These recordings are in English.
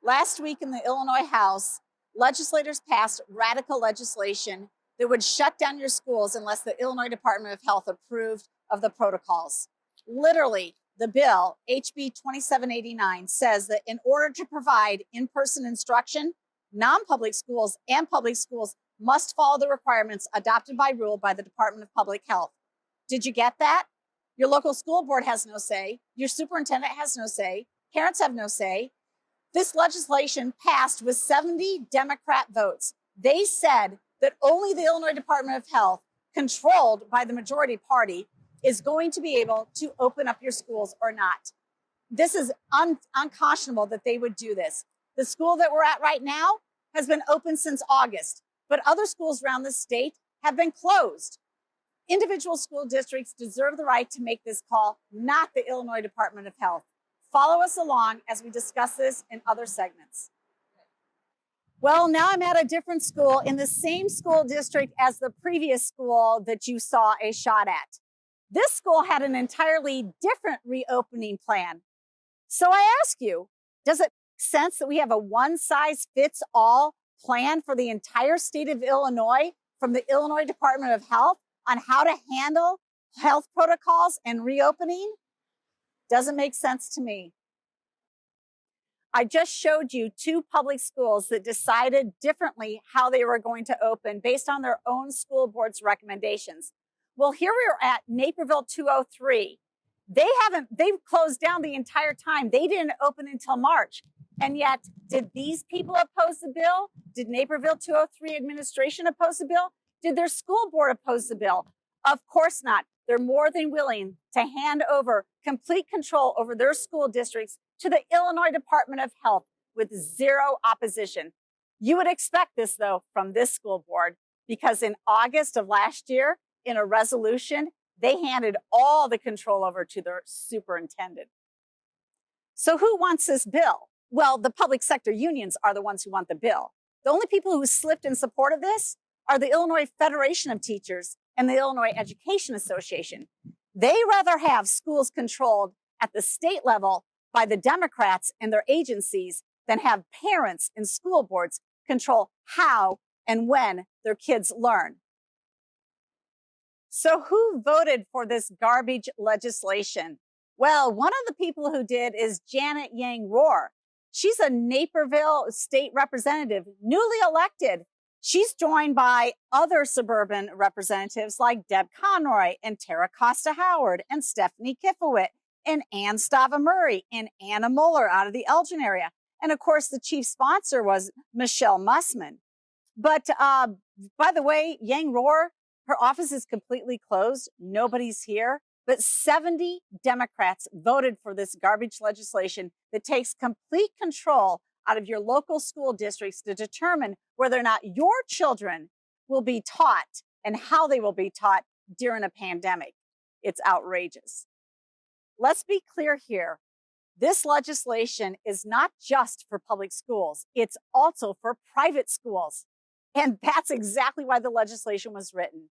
Last week in the Illinois House, legislators passed radical legislation that would shut down your schools unless the Illinois Department of Health approved of the protocols. Literally, the bill, HB 2789, says that in order to provide in-person instruction, non-public schools and public schools must follow the requirements adopted by rule by the Department of Public Health. Did you get that? Your local school board has no say. Your superintendent has no say. Parents have no say. This legislation passed with 70 Democrat votes. They said that only the Illinois Department of Health, controlled by the majority party, is going to be able to open up your schools or not. This is unconscionable that they would do this. The school that we're at right now has been open since August, but other schools around the state have been closed. Individual school districts deserve the right to make this call, not the Illinois Department of Health. Follow us along as we discuss this in other segments. Well, now I'm at a different school in the same school district as the previous school that you saw a shot at. This school had an entirely different reopening plan. So I ask you, does it make sense that we have a one-size-fits-all plan for the entire state of Illinois from the Illinois Department of Health on how to handle health protocols and reopening? Doesn't make sense to me. I just showed you two public schools that decided differently how they were going to open based on their own school board's recommendations. Well, here we are at Naperville 203. They've closed down the entire time. They didn't open until March. And yet, did these people oppose the bill? Did Naperville 203 administration oppose the bill? Did their school board oppose the bill? Of course not. They're more than willing to hand over complete control over their school districts to the Illinois Department of Health with zero opposition. You would expect this, though, from this school board, because in August of last year, in a resolution, they handed all the control over to their superintendent. So who wants this bill? Well, the public sector unions are the ones who want the bill. The only people who slipped in support of this are the Illinois Federation of Teachers and the Illinois Education Association. They rather have schools controlled at the state level by the Democrats and their agencies than have parents and school boards control how and when their kids learn. So who voted for this garbage legislation? Well, one of the people who did is Janet Yang Rohr. She's a Naperville state representative, newly elected. She's joined by other suburban representatives like Deb Conroy and Tara Costa Howard and Stephanie Kifowit and Ann Stava Murray and Anna Muller out of the Elgin area. And of course, the chief sponsor was Michelle Mussman. But by the way, Yang Rohr, her office is completely closed. Nobody's here. But 70 Democrats voted for this garbage legislation that takes complete control out of your local school districts to determine whether or not your children will be taught and how they will be taught during a pandemic. It's outrageous. Let's be clear here. This legislation is not just for public schools. It's also for private schools. And that's exactly why the legislation was written.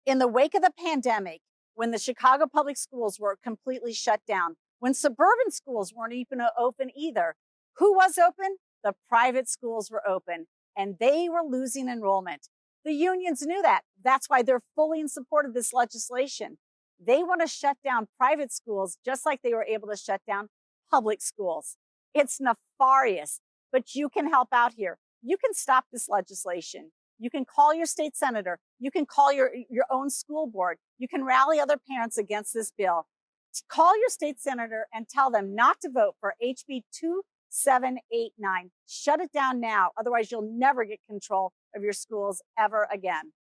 In the wake of the pandemic, when the Chicago public schools were completely shut down, when suburban schools weren't even open either, who was open? The private schools were open, and they were losing enrollment. The unions knew that. That's why they're fully in support of this legislation. They want to shut down private schools just like they were able to shut down public schools. It's nefarious, but you can help out here. You can stop this legislation. You can call your state senator. You can call your own school board. You can rally other parents against this bill. Call your state senator and tell them not to vote for HB 2789. Shut it down now. Otherwise, you'll never get control of your schools ever again.